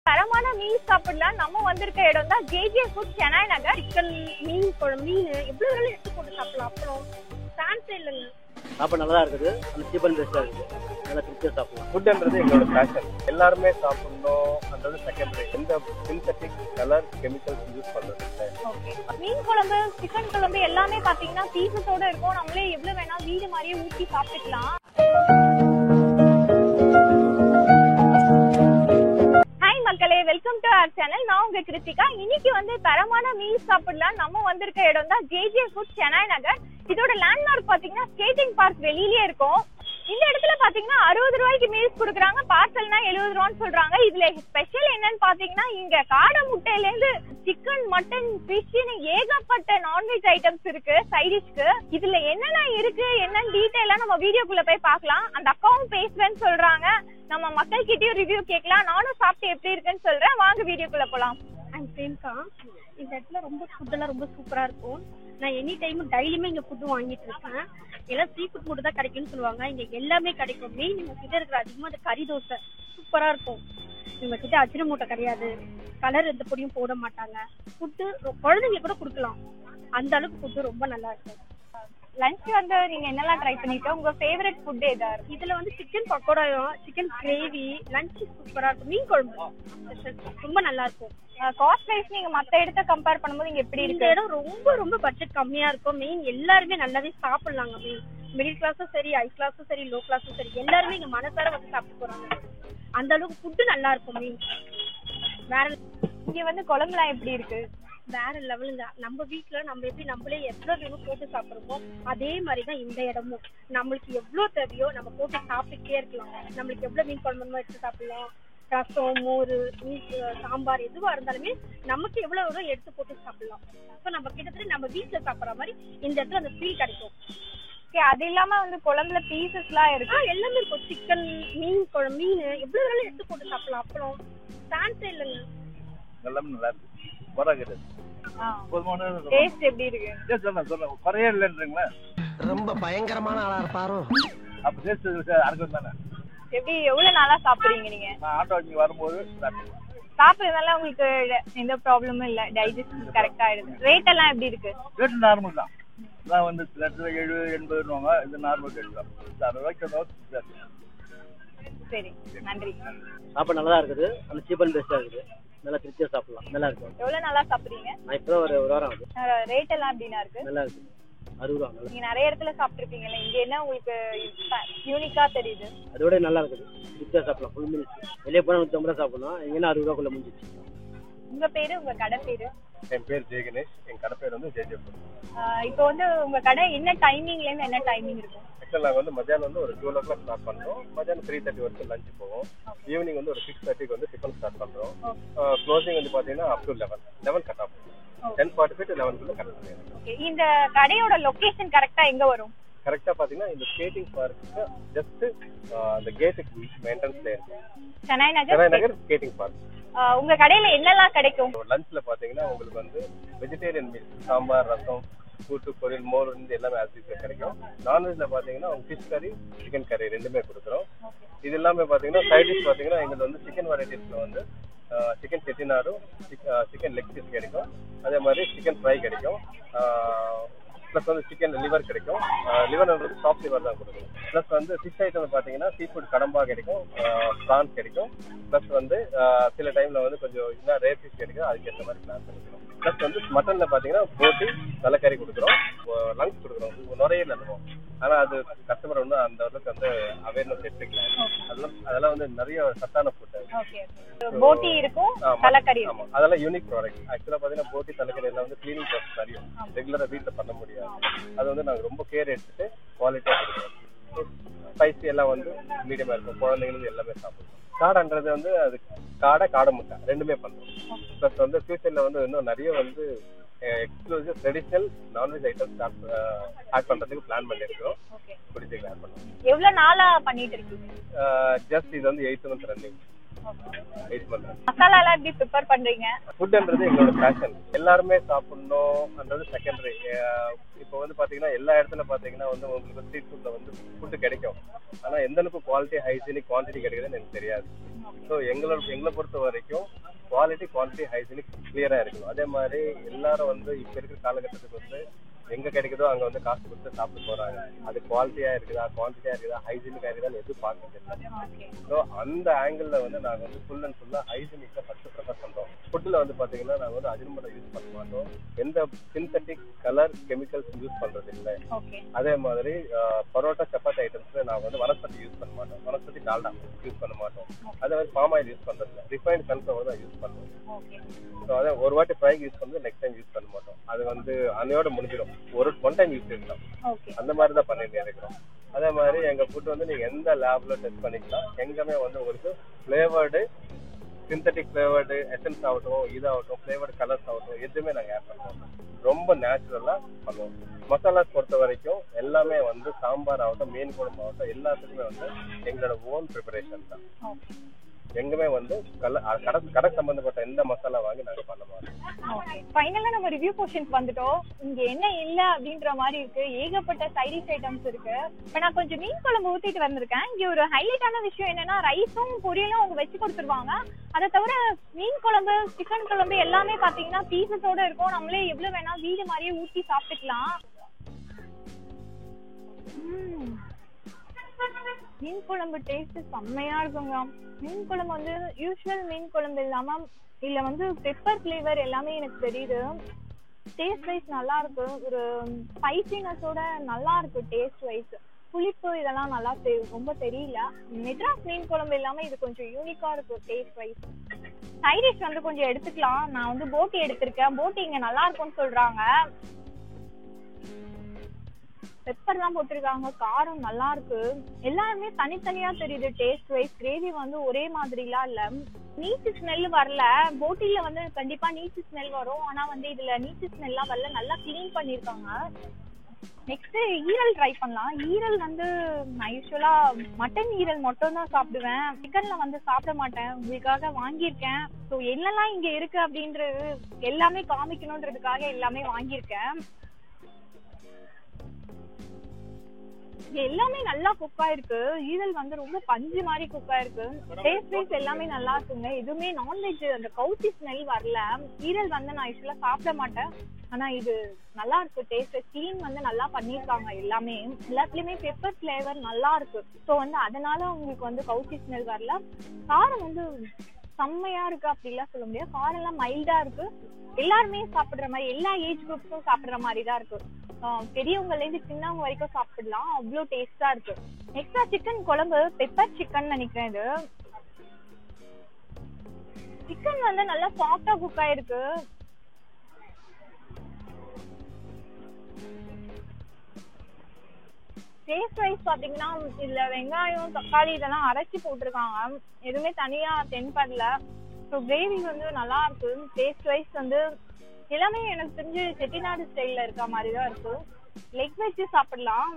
தரமான மீன் சாப்பிடலாம். நம்ம வந்திருக்க இடம் தான் ஜேஜே ஃபுட் சென்னை நகர். சிக்கன், மீன் குழம்பு, மீன் எவ்வளவு வேணாலும் எடுத்து போட்டு சாப்பிடலாம். அப்புறம் சான்ஸே இல்லைங்க. சாப்பாடு நல்லா இருக்குது. அந்த சீப் அண்ட் பெஸ்ட்டாக இருக்குது. நல்லா திருப்தியாக சாப்பிடலாம். ஃபுட்ன்றது எங்களோட பேஷன். எல்லாருமே சாப்பிடணும். அந்த செகண்டரி. எந்த சிந்தட்டிக் கலர் கெமிக்கல்ஸ் யூஸ் பண்ணுறது. மீன் குழம்பு, சிக்கன் குழம்பு எல்லாமே பாத்தீங்கன்னா பீசஸோட இருக்கும். நம்மளே எவ்வளவு வேணா வீடு மாதிரியே ஊற்றி சாப்பிட்டுக்கலாம். Welcome to our channel. நான் உங்க கிருத்திகா. இன்னைக்கு வந்து தரமான மீன் சாப்பிடலாம். நம்ம வந்திருக்க இடம் தான் ஜேஜே ஃபுட் சென்னை நகர். இதோட லேண்ட்மார்க் பாத்தீங்கன்னா ஸ்கேட்டிங் பார்க் வெளியிலே இருக்கும். இந்த இடத்துல பாத்தீங்கன்னா 60 ரூபாய்க்கு மீல்ஸ் கொடுக்குறாங்க. பார்சல்னா 70 ரூபான்னு சொல்றாங்க. இதுல ஸ்பெஷல் என்னன்னு பாத்தீங்கன்னா இங்க காடை முட்டையில இருந்து சிக்கன், மட்டன், ஃபிஷ்னு ஏகப்பட்ட நான்வெஜ் ஐட்டம்ஸ் இருக்கு சைடிஷ்க்கு. இதுல என்னென்ன இருக்கு என்னன்னு டீடைலா நம்ம வீடியோக்குள்ள போய் பார்க்கலாம். அந்த அக்காவும் பேசுவேன்னு சொல்றாங்க. நம்ம மக்கள் கிட்டயும் ரிவ்யூ கேட்கலாம். நானும் சாப்பிட்டு எப்படி இருக்குன்னு சொல்றேன். வாங்க வீடியோக்குள்ள போலாம். சேம்க்கா, இந்த இடத்துல ஃபுட்டெல்லாம் ரொம்ப சூப்பரா இருக்கும். நான் எனி டைம் டெய்லியுமே இங்க ஃபுட் வாங்கிட்டு இருக்கேன். எல்லாம் சீ ஃபுட் மட்டும் தான் கிடைக்கும்னு சொல்லுவாங்க. இங்க எல்லாமே கிடைக்கும். மெயின் இவங்க கிட்ட இருக்கிற அதிகமா அந்த கறி தோசை சூப்பரா இருக்கும். இவங்க கிட்ட அஜினமோட்டோ கிடையாது. கலர் எந்த பொடியும் போட மாட்டாங்க. ஃபுட்டு குழந்தைங்க கூட கொடுக்கலாம். அந்த அளவுக்கு ஃபுட்டு ரொம்ப நல்லா இருக்கும். லஞ்ச் வந்து நீங்க என்னெல்லாம் ட்ரை பண்ணிருக்கீங்க? உங்க ஃபேவரட் ஃபுட் எதா இருக்கு? இதுல வந்து சிக்கன் பக்கோடாயும், சிக்கன் கிரேவி, லஞ்ச் சூப்பரா இருக்கும். மீன் குழம்பு ரொம்ப நல்லா இருக்கும். காஸ்ட் வைஸ் நீங்க மத்த இடத்த கம்பேர் பண்ணும்போது இங்க எப்படி இந்த இருக்கு? இடம் ரொம்ப ரொம்ப பட்ஜெட் கம்மியா இருக்கும். மெயின் எல்லாருமே நல்லாவே சாப்பிடலாங்க. மெயின் மிடில் கிளாஸும் சரி, ஹை கிளாஸும் சரி, லோ கிளாஸும் சரி, எல்லாருமே இங்க மனசார வந்து சாப்பிட்டு போறாங்க. அந்த அளவுக்கு ஃபுட்டு நல்லா இருக்கும். மெயின் வேற இங்க வந்து குழம்புலாம் எப்படி இருக்கு? வேற லெவலுங்க. நம்ம வீட்டுல நம்ம எப்படி நம்மளே எவ்வளவு வேணும் போட்டு சாப்பிடுறோமோ அதே மாதிரிதான் இந்த இடமும். நம்மளுக்கு எவ்வளவு தேவையோ நம்ம போட்டு சாப்பிட்டுட்டே இருக்கலாம். நம்மளுக்கு எவ்வளவு மீன் குழம்பு எடுத்து சாப்பிடலாம். ரசம், மோர், மீன் சாம்பார் எதுவா இருந்தாலுமே நமக்கு எவ்வளவு எடுத்து போட்டு சாப்பிடலாம். அப்ப நம்ம கிட்டத்தட்ட நம்ம வீட்டுல சாப்பிடுற மாதிரி இந்த இடத்துல அந்த ஃபீல் கிடைக்கும். அது இல்லாம வந்து குழம்புல பீசஸ் எல்லாம் இருக்கு. எல்லாமே இருக்கும். சிக்கன், மீன் குழம்பு, மீன் எவ்வளவு வேணாலும் எடுத்து போட்டு சாப்பிடலாம். அப்புறம் சான்ஸே இல்லைங்க. எல்லாமே நல்லா இருக்கு. பரவாயில்லை. டேஸ்ட் எப்படி இருக்கு? குறையே இல்லைன்றீங்களா? ரொம்ப பயங்கரமான ஆளா இருப்பாரோ. அப்ப டேஸ்ட் அரைக்கும் தானே. எப்படி எவ்வளவு நாளா சாப்பிடுறீங்க நீங்க? நான் ஆட்டோ இங்க வரும்போது சாப்பிடுறதுனால உங்களுக்கு எந்த ப்ராப்ளமும் இல்ல? டைஜஸ்ட் கரெக்டா ஆயிடுது. ரேட் எல்லாம் எப்படி இருக்கு? ரேட் நார்மல் தான். நான் வந்து 70, 80 இது நார்மல் ரேட் தான். 60 ரூபாய்க்கு. சரி, நன்றி. சாப்பாடு நல்லா இருக்குது. அந்த சீப் அண்ட் பெஸ்ட்டாக இருக்குது. நல்லா திருப்தியாக சாப்பிடலாம். நல்லா இருக்கும். எவ்வளவு நாளா சாப்பிடுறீங்க? நான் இப்போ ஒரு வாரம் ஆகுது. ரேட் எல்லாம் எப்படின்னா இருக்கு? நல்லா இருக்கு. 60 ரூபா. நீங்க நிறைய இடத்துல சாப்பிட்டுருப்பீங்கல்ல, இங்க என்ன உங்களுக்கு யூனிக்கா தெரியுது? அதோட நல்லா இருக்குது. திருப்தியாக சாப்பிடலாம். ஃபுல் மீல்ஸ் வெளியே போனால் 150 ரூபா சாப்பிடலாம். இங்கன்னா 60 ரூபாக்குள்ள முடிஞ்சிச்சு. உங்க பேரு, உங்க கடை பேரு? என் பேர் ஜெய கணேஷ். என் கடை பேர் வந்து ஜேஜே ஃபுட். இப்போ வந்து உங்க கடை என்ன டைமிங்ல இருந்து என்ன டைமிங் இருக்கும்? ஆக்சுவலாக நாங்கள் வந்து மத்தியானம் வந்து ஒரு 12 o'clock ஸ்டார்ட் பண்ணுறோம். மத்தியானம் 3:30 வரைக்கும் லஞ்ச் போவோம். ஈவினிங் வந்து ஒரு 6:30 வந்து டிஃபன் ஸ்டார்ட் பண்ணுறோம். க்ளோசிங் வந்து பார்த்தீங்கன்னா up to 11 cut off. 10:45 to 11 cut பண்ணிடுறோம். இந்த கடையோட லொகேஷன் கரெக்டா எங்க வரும்? கரெக்டா பாத்தீங்கன்னா இந்த ஸ்கேட்டிங் பார்க்கு ஜஸ்ட் அந்த கேட்டுக்கு என்ட்ரன்ஸ்ல இருக்கு. சென்னை நகர் ஸ்கேட்டிங் பார்க். உங்க கடையில என்னெல்லாம் கிடைக்கும்? லஞ்ச்ல பாத்தீங்கன்னா உங்களுக்கு வந்து வெஜிடேரியன் மீல், சாம்பார், ரசம், கூட்டு, பொரியல், மோர் எல்லாமே ஆசிட்ல கிடைக்கும். நான்வெஜ்ல பாத்தீங்கன்னா ஃபிஷ் கறி, சிக்கன் கறி ரெண்டுமே கொடுக்குறோம். இது எல்லாமே பாத்தீங்கன்னா சைட் டிஷ் பாத்தீங்கன்னா எங்களுக்கு வந்து சிக்கன் வெரைட்டிஸ்ல வந்து சிக்கன் செட்டிநாடும், சிக்கன் லெக் பீஸ் கிடைக்கும். அதே மாதிரி சிக்கன் ஃப்ரை கிடைக்கும். ப்ளஸ் வந்து சிக்கன் லிவர் கிடைக்கும். லிவர் வந்து சாஃப்ட் லிவர் தான் கொடுக்கும். ப்ளஸ் வந்து ஃபிஷ் ஐட்டம் பார்த்தீங்கன்னா சீ ஃபுட் கடம்பா கிடைக்கும், ப்ரான்ஸ் கிடைக்கும். ப்ளஸ் வந்து சில டைம்ல வந்து கொஞ்சம் இன்னும் ரேர் ஃபிஷ் கிடைக்கும். அதுக்கேற்ற மாதிரி பிளான் பண்ணிக்கிறோம். ப்ளஸ் வந்து மட்டன்ல பார்த்தீங்கன்னா போட்டி, தலைக்கறி கொடுக்குறோம், லங்ஸ் கொடுக்குறோம். நிறைய நல்லோம். ஆனால் அது கஸ்டமர் வந்து அந்த அளவுக்கு வந்து அவேர்னஸ் எடுத்துக்கலாம். அதெல்லாம் வந்து நிறைய சத்தான ஃபுட். போட்டி இருக்கும், தலைக்கறி. ஆமா, அதெல்லாம் யூனிக் ப்ராடக்ட். ஆக்சுவலா பாத்தீங்கன்னா போட்டி, தலைக்கறி எல்லாம் வந்து கிளீனிங் ப்ராசஸ் தெரியும். ரெகுலரா வீட்டுல பண்ண முடியாது. அது வந்து நாங்க ரொம்ப கேர் எடுத்துட்டு குவாலிட்டியா கொடுக்குறோம். ஸ்பைசி எல்லாம் வந்து மீடியமா இருக்கும். குழந்தைங்களுக்கு எல்லாமே சாப்பிடுவோம். காடைன்றது வந்து அது காடை முட்டை ரெண்டுமே பண்றோம். ப்ளஸ் வந்து ஃபியூச்சர்ல வந்து இன்னும் நிறைய வந்து exclusive traditional nonveg items add பண்றதுக்கு பிளான் பண்ணிருக்கோம். பிடிச்சி ஆட் பண்ணுவோம். எவ்வளவு நாளா பண்ணிட்டு இருக்கீங்க? ஜஸ்ட் இது வந்து 8th month ரன்னிங். மசாலா எல்லாம் எப்படி ப்ரிப்பேர் பண்றீங்க? ஃபுட்ன்றது எங்களோட பேஷன். எல்லாருமே சாப்பிடணும்ன்றது செகண்டரி. இப்போ வந்து பாத்தீங்கன்னா எல்லா இடத்துல பாத்தீங்கன்னா வந்து உங்களுக்கு ஸ்ட்ரீட் ஃபுட்ல வந்து ஃபுட் கிடைக்கும். ஆனா எந்த அளவுக்கு குவாலிட்டி, ஹைஜீனிக், குவான்டிட்டி கிடைக்குதுன்னு எனக்கு தெரியாது. ஸோ எங்களை பொறுத்த வரைக்கும் குவாலிட்டி ஹைஜீனிக் கிளியரா இருக்கணும். அதே மாதிரி எல்லாரும் வந்து இப்ப இருக்கிற காலகட்டத்துக்கு வந்து எங்க கிடைக்குதோ அங்க வந்து காசு கொடுத்து சாப்பிட்டு போறாங்க. அது குவாலிட்டியா இருக்குதா, குவான்டிட்டியா இருக்குதா, ஹைஜீனிக்கா இருக்குதான்னு எதுவும் பார்க்கறது இல்லை. ஸோ அந்த ஆங்கிள் வந்து நாங்க வந்து ஃபுல் அண்ட் ஃபுல்லா ஹைஜீனிக்கா ஃபர்ஸ்ட் ப்ரிஃபர் பண்றோம். ஃபுட்ல வந்து பாத்தீங்கன்னா நாங்க வந்து அஜினோமோட்டோ யூஸ் பண்ண மாட்டோம். எந்த சிந்தட்டிக் கலர் கெமிக்கல்ஸ் யூஸ் பண்றது இல்லை. அதே மாதிரி பரோட்டா சப்பாத்தி ஐட்டம்ஸ்ல நாங்க வந்து வனஸ்பதி யூஸ் பண்ண மாட்டோம். வனஸ்பதி டால்டா யூஸ் பண்ண மாட்டோம். அதே மாதிரி பாம் ஆயில் யூஸ் பண்றது இல்லை. ரிஃபைன்ட் சன்ஃப்ளவர் தான் யூஸ் பண்ணுவோம். ஸோ அதை ஒரு வாட்டி ஃப்ரைக்கு யூஸ் பண்ணி நெக்ஸ்ட் டைம் யூஸ் பண்ண மாட்டோம். அது வந்து அன்னையோட முடிஞ்சிடும். ஒன் டைம் யூஸ் பண்ணலாம். அந்த மாதிரி தான் பண்ணிட்டு இருக்கிறோம். அதே மாதிரி எங்க ஃபுட் வந்து நீங்க எந்த லேப்ல டெஸ்ட் பண்ணிக்கலாம். எங்கமே வந்து உங்களுக்கு ஃபிளேவர்டு சிந்தட்டிக் ஃபிளேவர்டு எசன்ஸ் ஆகட்டும், இதாகட்டும், ஃபிளேவர்டு கலர்ஸ் ஆகட்டும், எதுவுமே நாங்கள் ஆட் பண்ணுவோம். ரொம்ப நேச்சுரலா பண்ணுவோம். மசாலாஸ் பொறுத்த வரைக்கும் எல்லாமே வந்து சாம்பார் ஆகட்டும், மீன் குழம்பு ஆகட்டும், எல்லாத்துக்குமே வந்து எங்களோட ஓன் ப்ரிப்பரேஷன் தான். எங்கமே வந்து கடை சம்பந்தப்பட்ட எந்த மசாலா வாங்கி நாங்க பண்ண மாட்டோம். ஃபைனலா நம்ம ரிவ்யூ போர்ஷனுக்கு வந்துட்டோம். இங்க என்ன இல்ல அப்படின்ற மாதிரி இருக்கு. ஏகப்பட்ட சைட் டிஷ் ஐட்டம்ஸ் இருக்கு. இப்ப நான் கொஞ்சம் மீன் குழம்பு ஊத்திட்டு வந்திருக்கேன். இங்க ஒரு ஹைலைட்டான விஷயம் என்னன்னா, ரைஸும் பொரியலும் அவங்க வச்சு கொடுத்துருவாங்க. அதை தவிர மீன் குழம்பு, சிக்கன் குழம்பு எல்லாமே பாத்தீங்கன்னா பீசஸோட இருக்கும். நம்மளே எவ்வளவு வேணா வீடு மாதிரியே ஊத்தி சாப்பிட்டுக்கலாம். மீன் குழம்பு டேஸ்ட் செம்மையா இருக்குங்க. மீன் குழம்பு வந்து யூஸ்வல் மீன் குழம்பு இல்லாம இதுல வந்து பெப்பர் ஃபிளேவர் எல்லாமே எனக்கு தெரியுது. டேஸ்ட் வைஸ் நல்லா இருக்கு. ஒரு ஸ்பைசினஸோட நல்லா இருக்கு. டேஸ்ட் வைஸ் புளிப்பு இதெல்லாம் நல்லா ரொம்ப தெரியல. மெட்ராஸ் மீன் குழம்பு இல்லாம இது கொஞ்சம் யூனிக்கா இருக்கு டேஸ்ட் வைஸ். சைட் டிஷ் வந்து கொஞ்சம் எடுத்துக்கலாம். நான் வந்து போட்டி எடுத்திருக்கேன். போட்டி இங்க நல்லா இருக்கும்னு சொல்றாங்க. பெப்பர் தான் போட்டிருக்காங்க. காரம் நல்லா இருக்கு. எல்லாருமே தனித்தனியா தெரியுது டேஸ்ட் வைஸ். கிரேவி வந்து ஒரே மாதிரிலாம் இல்ல. நீச்சு ஸ்மெல் வரல. போட்டில வந்து கண்டிப்பா நீச்சு ஸ்மெல் வரும். ஆனா வந்து இதுல நீச்சு ஸ்மெல் எல்லாம் வரல. நல்லா கிளீன் பண்ணிருக்காங்க. நெக்ஸ்ட் ஈரல் ட்ரை பண்ணலாம். ஈரல் வந்து நான் யூஸ்வலா மட்டன் ஈரல் மட்டும் தான் சாப்பிடுவேன். சிக்கன்ல வந்து சாப்பிட மாட்டேன். உங்களுக்காக வாங்கியிருக்கேன். ஸோ என்னெல்லாம் இங்க இருக்கு அப்படின்றது எல்லாமே காமிக்கணும்ன்றதுக்காக எல்லாமே வாங்கியிருக்கேன். எல்லாமே நல்லா குக் ஆயிருக்கு. ஈரல் வந்து ரொம்ப பஞ்சு மாதிரி குக் ஆயிருக்கு. டேஸ்ட் வைஸ் எல்லாமே நல்லா இருக்குங்க. எதுவுமே நான்வெஜ் அந்த கவுச்சி ஸ்மெல் வரல. ஈரல் வந்து நான் யூஸ்வலா சாப்பிட மாட்டேன். ஆனா இது நல்லா இருக்கு. டேஸ்ட் கிளீன் வந்து நல்லா பண்ணிருக்காங்க. எல்லாத்துலயுமே பெப்பர் ஃபிளேவர் நல்லா இருக்கு. ஸோ வந்து அதனால உங்களுக்கு வந்து கவுச்சி ஸ்மெல் வரல. காரம் வந்து செம்மையா இருக்கு அப்படிலாம் சொல்ல முடியாது. காரம் எல்லாம் மைல்டா இருக்கு. எல்லாருமே சாப்பிடுற மாதிரி, எல்லா ஏஜ் குரூப்ஸும் சாப்பிடுற மாதிரி தான் இருக்கு. பெரியவங்கல இருந்து சின்னவங்க வரைக்கும் சாப்பிடலாம். அவ்வளோ டேஸ்டா இருக்கு. நெக்ஸ்டா சிக்கன் குழம்பு பெப்பர் சிக்கன் நினைக்கிறேன். இது சிக்கன் வந்து நல்லா சாஃப்டா குக் ஆயிருக்கு. டேஸ்ட் வைஸ் பாத்தீங்கன்னா இதுல வெங்காயம், தக்காளி இதெல்லாம் அரைச்சி போட்டிருக்காங்க. எதுவுமே தனியா தென்படல. ஸோ கிரேவி வந்து நல்லா இருக்கு. டேஸ்ட் வைஸ் வந்து எல்லாமே எனக்கு தெரிஞ்சு செட்டிநாடு ஸ்டைல்ல இருக்க மாதிரி தான் இருக்கு. லெக் வச்சு சாப்பிடலாம்.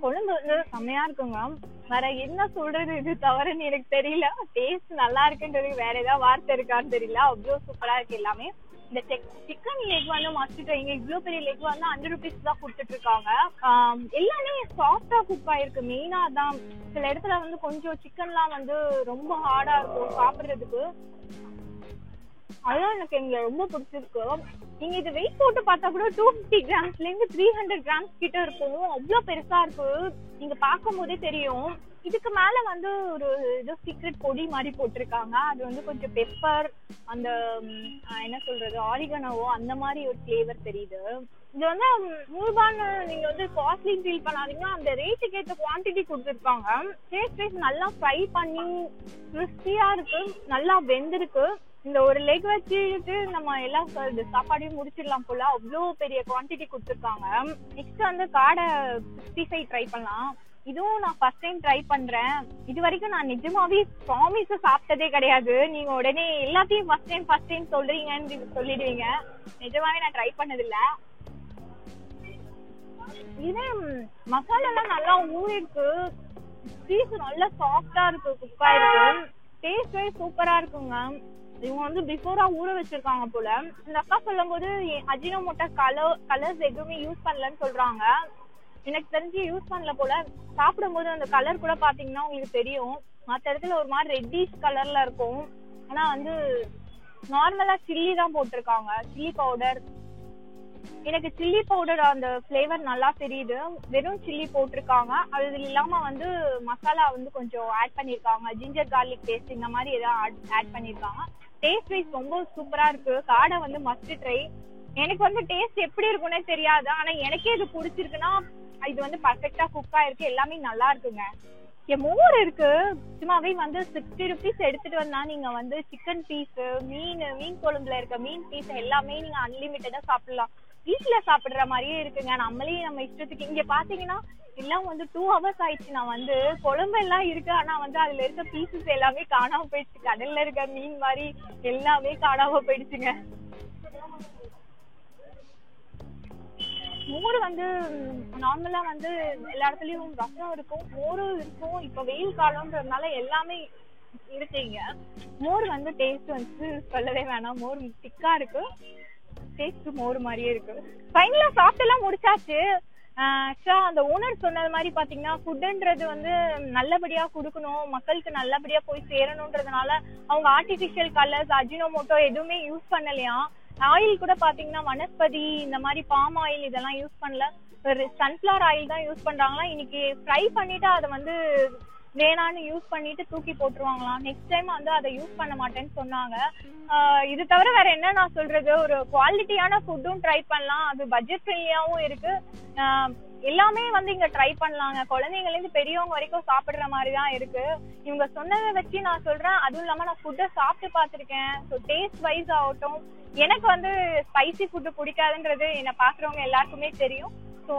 குழம்பு வந்து செம்மையா இருக்குங்க. வேற என்ன சொல்றது இது தவறுன்னு எனக்கு தெரியல. டேஸ்ட் நல்லா இருக்குன்றது வேற ஏதாவது வார்த்தை இருக்கான்னு தெரியல. அவ்வளோ சூப்பரா இருக்கு எல்லாமே. இந்த சிக்கன் லெக் வந்து மஸ்ட் ட்ரைங்க. இவ்வளோ பெரிய லெக் வந்து 100 rupees தான் கொடுத்துட்டு இருக்காங்க. எல்லாமே சாஃப்டா குக் ஆயிருக்கு. மெயினா தான் சில இடத்துல வந்து கொஞ்சம் சிக்கன்லாம் வந்து ரொம்ப ஹார்டா இருக்கும் சாப்பிடுறதுக்கு. அதான் எனக்கு இங்க ரொம்ப பிடிச்சிருக்கு. நீங்க இது வெயிட் போட்டு பார்த்தா கூட 250 grams-ல இருந்து 300 grams கிட்ட இருக்கும். அவ்வளவு பெருசா இருக்கு. நீங்க பார்க்கும் போதே தெரியும். இதுக்கு மேல வந்து ஒரு ஏதோ சீக்ரெட் பொடி மாதிரி போட்டிருக்காங்க. அது வந்து கொஞ்சம் பெப்பர், அந்த என்ன சொல்றது, ஆரிகனவோ அந்த மாதிரி ஒரு ஃபிளேவர் தெரியுது. இது வந்து 100 ரூபான்னு நீங்க வந்து காஸ்ட்லி ஃபீல் பண்ணாதீங்க. அந்த ரேட்டுக்கு ஏற்ற குவான்டிட்டி கொடுத்துருக்காங்க. டேஸ்ட் வைஸ் நல்லா ஃப்ரை பண்ணி கிறிஸ்பியா இருக்கு. நல்லா வெந்திருக்கு. இந்த ஒரு லெக் வச்சுட்டு நம்ம எல்லா சாப்பாடையும் முடிச்சிடலாம் போல. அவ்வளோ பெரிய குவான்டிட்டி கொடுத்துருக்காங்க. நெக்ஸ்ட் வந்து காடை 65 ட்ரை பண்ணலாம். இதுவும் நான் ஃபர்ஸ்ட் டைம் ட்ரை பண்றேன். இது வரைக்கும் நான் நிஜமாவே ப்ராமிஸ் சாப்பிட்டதே கிடையாது. நீங்க உடனே எல்லாத்தையும் ஃபர்ஸ்ட் டைம் சொல்றீங்கன்னு சொல்லிடுவீங்க. நிஜமாவே நான் ட்ரை பண்ணதில்ல. இதே மசாலா எல்லாம் நல்லா ஊறிருக்கு. பீஸ் நல்லா சாஃப்டா இருக்கு. குக் ஆயிருக்கு. டேஸ்ட் வைஸ் சூப்பரா இருக்குங்க. இவங்க வந்து பிஃபோரா ஊற வச்சிருக்காங்க போல. இந்த அக்கா சொல்லும் போது அஜினோமோட்டோ கலர்ஸ் எதுவுமே யூஸ் பண்ணலன்னு சொல்றாங்க. எனக்கு தெரிஞ்சு யூஸ் பண்ணல போல. சாப்பிடும் போது அந்த கலர் கூட பாத்தீங்கன்னா உங்களுக்கு தெரியும். மற்ற இடத்துல ஒரு மாதிரி ரெட்டிஷ் கலர்ல இருக்கும். ஆனா வந்து நார்மலா சில்லி தான் போட்டிருக்காங்க, சில்லி பவுடர். எனக்கு சில்லி பவுடர் அந்த ஃபிளேவர் நல்லா தெரியுது. வெறும் சில்லி போட்டிருக்காங்க. அது இல்லாம வந்து மசாலா வந்து கொஞ்சம் ஆட் பண்ணிருக்காங்க, ஜிஞ்சர் கார்லிக் பேஸ்ட் இந்த மாதிரி ஏதாவது ஆட் பண்ணிருக்காங்க. டேஸ்ட் வைஸ் ரொம்ப சூப்பரா இருக்கு. காடை வந்து மஸ்ட் ட்ரை. எனக்கு வந்து டேஸ்ட் எப்படி இருக்குன்னே தெரியாது, ஆனா எனக்கே இது பிடிச்சிருக்குன்னா இது வந்து பர்ஃபெக்டா குக் ஆயிருக்கு. எல்லாமே நல்லா இருக்குங்க. மோர் இருக்கு. சும்மாவே வந்து 60 rupees எடுத்துட்டு வந்தா நீங்க வந்து சிக்கன் பீஸ், மீன் குழம்புல இருக்க மீன் பீஸ் எல்லாமே நீங்க அன்லிமிட்டடா சாப்பிடலாம். வீட்டுல சாப்பிடுற மாதிரியே இருக்குங்க. நம்மளே நம்ம இஷ்டத்துக்கு. இங்க பாத்தீங்கன்னா எல்லாம் வந்து 2 hours ஆயிடுச்சு. நான் வந்து குழம்பு எல்லாம் இருக்கு, ஆனா வந்து அதுல இருக்க பீசஸ் எல்லாமே காணாம போயிடுச்சு. கடல்ல இருக்க மீன் மாதிரி எல்லாமே காணாம போயிடுச்சுங்க. மோர் வந்து நார்மலா வந்து எல்லா இடத்துலயும் ரசம் இருக்கும், மோரும் இருக்கும். இப்ப வெயில் காலம்ன்றதுனால எல்லாமே இருக்குங்க. மோர் வந்து டேஸ்ட் வந்து சொல்லவே வேணாம். மோர் திக்கா இருக்கு, டேஸ்ட் மோர் மாதிரியே இருக்கு. ஃபைனலா சாப்பிட்டு எல்லாம் முடிச்சாச்சு. ஆக்சுவலா அந்த ஓனர் சொன்னது மாதிரி பாத்தீங்கன்னா ஃபுட்ன்றது வந்து நல்லபடியா கொடுக்கணும், மக்களுக்கு நல்லபடியா போய் சேரணும்ன்றதுனால அவங்க ஆர்டிபிஷியல் கலர்ஸ், அஜினோமோட்டோ எதுவுமே யூஸ் பண்ணலையா. ஆயில் கூட பாத்தீங்கன்னா வனஸ்பதி இந்த மாதிரி பாம் ஆயில் இதெல்லாம் யூஸ் பண்ணல, சன்ஃபிளவர் ஆயில் தான் யூஸ் பண்றாங்களா. இன்னைக்கு ஃப்ரை பண்ணிட்டு அதை வந்து வேணான்னு யூஸ் பண்ணிட்டு தூக்கி போட்டுருவாங்களாம். நெக்ஸ்ட் டைம் வந்து அதை யூஸ் பண்ண மாட்டேன்னு சொன்னாங்க. இது தவிர வேற என்ன நான் சொல்றது, ஒரு குவாலிட்டியான ஃபுட்டும் ட்ரை பண்ணலாம், அது பட்ஜெட் ஃப்ரெண்ட்லியாவும் இருக்கு. எல்லாமே வந்து இங்க ட்ரை பண்ணலாங்க. குழந்தைங்கள்ல இருந்து பெரியவங்க வரைக்கும் சாப்பிடுற மாதிரி தான் இருக்கு. இவங்க சொன்னதை வச்சு நான் சொல்றேன். அதுவும் இல்லாம நான் ஃபுட்டை சாப்பிட்டு பார்த்திருக்கேன். ஸோ டேஸ்ட் வைஸ் ஆகட்டும், எனக்கு வந்து ஸ்பைசி ஃபுட்டு பிடிக்காதுன்றது என்னை பாக்குறவங்க எல்லாருக்குமே தெரியும். ஸோ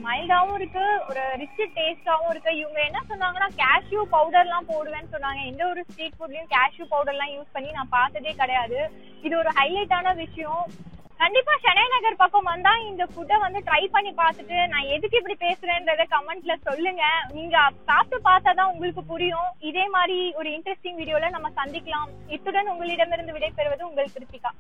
மைல்டாவும் இருக்கு, ஒரு ரிச் டேஸ்டாவும் இருக்கு. இவங்க என்ன சொன்னாங்கன்னா கேஷ்யூ பவுடர்லாம் போடுவேன்னு சொன்னாங்க. எந்த ஒரு ஸ்ட்ரீட் ஃபுட்லயும் கேஷ்யூ பவுடர்லாம் யூஸ் பண்ணி நான் பார்த்ததே கிடையாது. இது ஒரு ஹைலைட்டான விஷயம். கண்டிப்பா சென்னை நகர் பக்கம் வந்தா இந்த ஃபுட்டை வந்து ட்ரை பண்ணி பார்த்துட்டு நான் எதுக்கு இப்படி பேசுறேன்றத கமெண்ட்ல சொல்லுங்க. நீங்க சாப்பிட்டு பார்த்தாதான் உங்களுக்கு புரியும். இதே மாதிரி ஒரு இன்ட்ரெஸ்டிங் வீடியோல நம்ம சந்திக்கலாம். இத்துடன் உங்களிடமிருந்து விடைபெறுவது உங்கள் கிருத்திகா.